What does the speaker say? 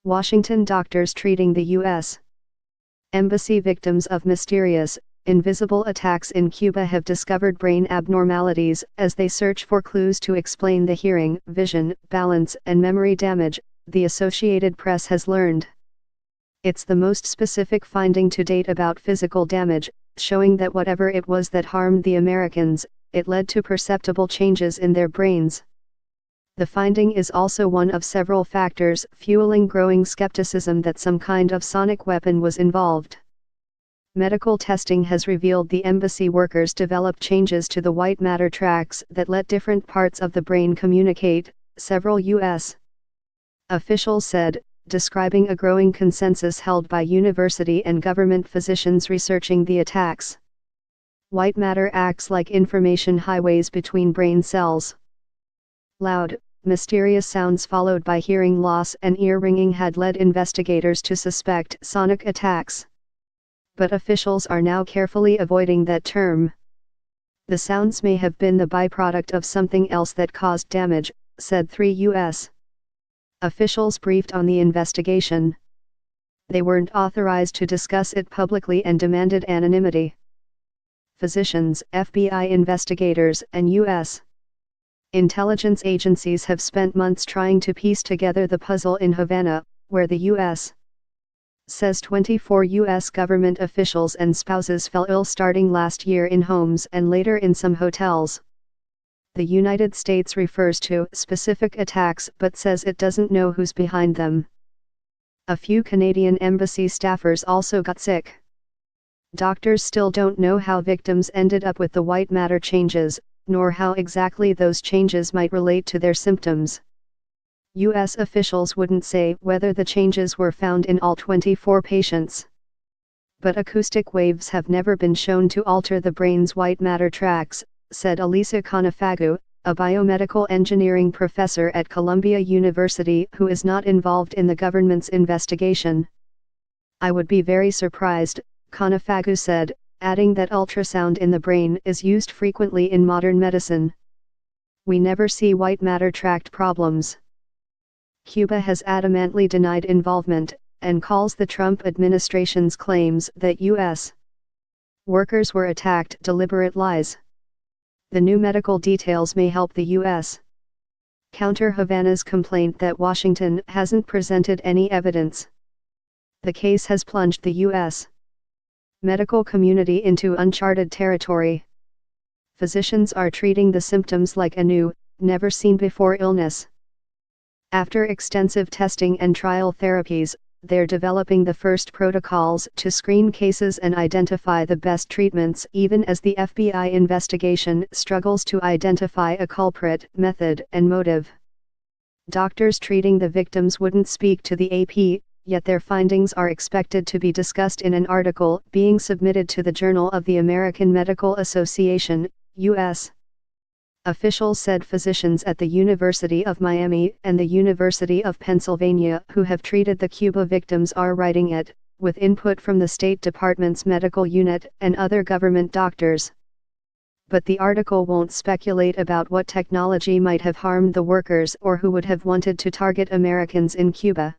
Washington doctors treating the U.S. Embassy. Victims of mysterious, invisible attacks in Cuba have discovered brain abnormalities as they search for clues to explain the hearing, vision, balance, and memory damage, the Associated Press has learned. It's the most specific finding to date about physical damage, showing that whatever it was that harmed the Americans, it led to perceptible changes in their brains. The finding is also one of several factors fueling growing skepticism that some kind of sonic weapon was involved. Medical testing has revealed the embassy workers developed changes to the white matter tracts that let different parts of the brain communicate, several U.S. officials said, describing a growing consensus held by university and government physicians researching the attacks. White matter acts like information highways between brain cells. Loud, mysterious sounds followed by hearing loss and ear ringing had led investigators to suspect sonic attacks. But officials are now carefully avoiding that term. The sounds may have been the byproduct of something else that caused damage, said 3 U.S. officials briefed on the investigation. They weren't authorized to discuss it publicly and demanded anonymity. Physicians, FBI investigators, and U.S. intelligence agencies have spent months trying to piece together the puzzle in Havana, where the U.S. says 24 U.S. government officials and spouses fell ill starting last year in homes and later in some hotels. The United States refers to specific attacks but says it doesn't know who's behind them. A few Canadian embassy staffers also got sick. Doctors still don't know how victims ended up with the white matter changes, nor how exactly those changes might relate to their symptoms. U.S. officials wouldn't say whether the changes were found in all 24 patients. But acoustic waves have never been shown to alter the brain's white matter tracts, said Elisa Conefagu, a biomedical engineering professor at Columbia University who is not involved in the government's investigation. I would be very surprised, Conefagu said, adding that ultrasound in the brain is used frequently in modern medicine. We never see white matter tract problems. Cuba has adamantly denied involvement, and calls the Trump administration's claims that U.S. workers were attacked deliberate lies. The new medical details may help the U.S. counter Havana's complaint that Washington hasn't presented any evidence. The case has plunged the U.S. medical community into uncharted territory. Physicians are treating the symptoms like a new, never-seen-before illness. After extensive testing and trial therapies, they're developing the first protocols to screen cases and identify the best treatments even as the FBI investigation struggles to identify a culprit, method, and motive. Doctors treating the victims wouldn't speak to the AP, yet their findings are expected to be discussed in an article being submitted to the Journal of the American Medical Association, U.S. officials said physicians at the University of Miami and the University of Pennsylvania who have treated the Cuba victims are writing it, with input from the State Department's medical unit and other government doctors. But the article won't speculate about what technology might have harmed the workers or who would have wanted to target Americans in Cuba.